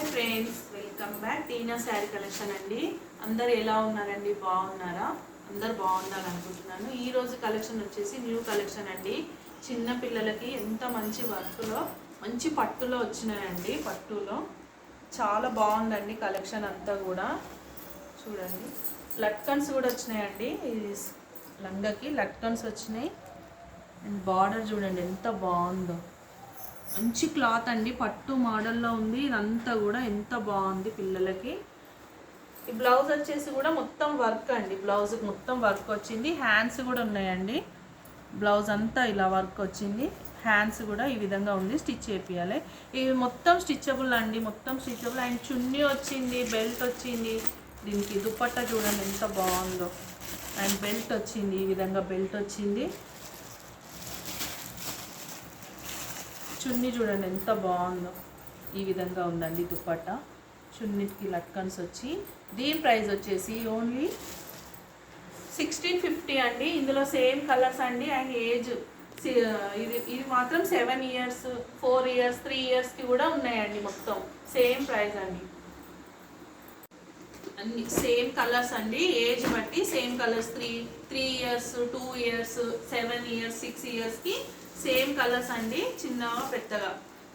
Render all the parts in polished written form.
Hi friends, welcome back టీనా sari collection అండి. అందరు ఎలా ఉన్నారండి? బాగున్నారా? అందరు బాగుండాలనుకుంటున్నాను. ఈరోజు కలెక్షన్ వచ్చేసి న్యూ కలెక్షన్ అండి. చిన్న పిల్లలకి ఎంత మంచి వర్క్లో మంచి పట్టులో వచ్చినాయండి. పట్టులో చాలా బాగుందండి కలెక్షన్ అంతా కూడా. చూడండి, లట్కన్స్ కూడా వచ్చినాయండి. ఇది లంగకి లట్కన్స్ వచ్చినాయి. అండ్ బార్డర్ చూడండి ఎంత బాగుందో. మంచి క్లాత్ అండి, పట్టు మోడల్లో ఉంది. ఇదంతా కూడా ఎంత బాగుంది పిల్లలకి. ఈ బ్లౌజ్ వచ్చేసి కూడా మొత్తం వర్క్ అండి. బ్లౌజ్కి మొత్తం వర్క్ వచ్చింది. హ్యాండ్స్ కూడా ఉన్నాయండి. బ్లౌజ్ అంతా ఇలా వర్క్ వచ్చింది. హ్యాండ్స్ కూడా ఈ విధంగా ఉంది. స్టిచ్ చేపియాలి. ఇవి మొత్తం స్టిచబుల్ అండి, మొత్తం స్టిచబుల్. అండ్ చున్నీ వచ్చింది, బెల్ట్ వచ్చింది. దీనికి దుపట్టా చూడండి ఎంత బాగుందో. అండ్ బెల్ట్ వచ్చింది, ఈ విధంగా బెల్ట్ వచ్చింది. చున్నీ చూడండి ఎంత బాగుందో. ఈ విధంగా ఉందండి దుపట్టా. చున్నీకి లట్కన్స్ వచ్చి దీని ప్రైస్ వచ్చేసి ఓన్లీ 1650 అండి. ఇందులో సేమ్ కలర్స్ అండి. అండ్ ఏజ్ ఇది మాత్రం 7 ఇయర్స్, 4 ఇయర్స్, 3 ఇయర్స్కి కూడా ఉన్నాయండి. మొత్తం సేమ్ ప్రైస్ అండి. అన్ని సేమ్ కలర్స్ అండి. ఏజ్ బట్టి same colours. 3 years, 2 years, 7 years, 6 ఇయర్స్కి సేమ్ కలర్స్ అండి. చిన్నగా పెద్దగా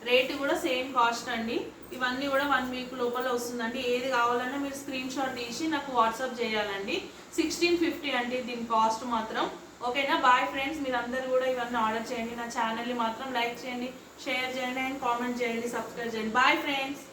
రేటు కూడా సేమ్ కాస్ట్ అండి. ఇవన్నీ కూడా 1 వీక్ లోపల వస్తుందండి. ఏది కావాలన్నా మీరు స్క్రీన్ షాట్ తీసి నాకు వాట్సాప్ చేయాలండి. 1650 అండి దీని కాస్ట్ మాత్రం. ఓకేనా? బాయ్ ఫ్రెండ్స్, మీరు అందరూ కూడా ఇవన్నీ ఆర్డర్ చేయండి. నా ఛానల్ని మాత్రం లైక్ చేయండి, షేర్ చేయండి, అండ్ కామెంట్ చేయండి, సబ్స్క్రైబ్ చేయండి. Bye friends.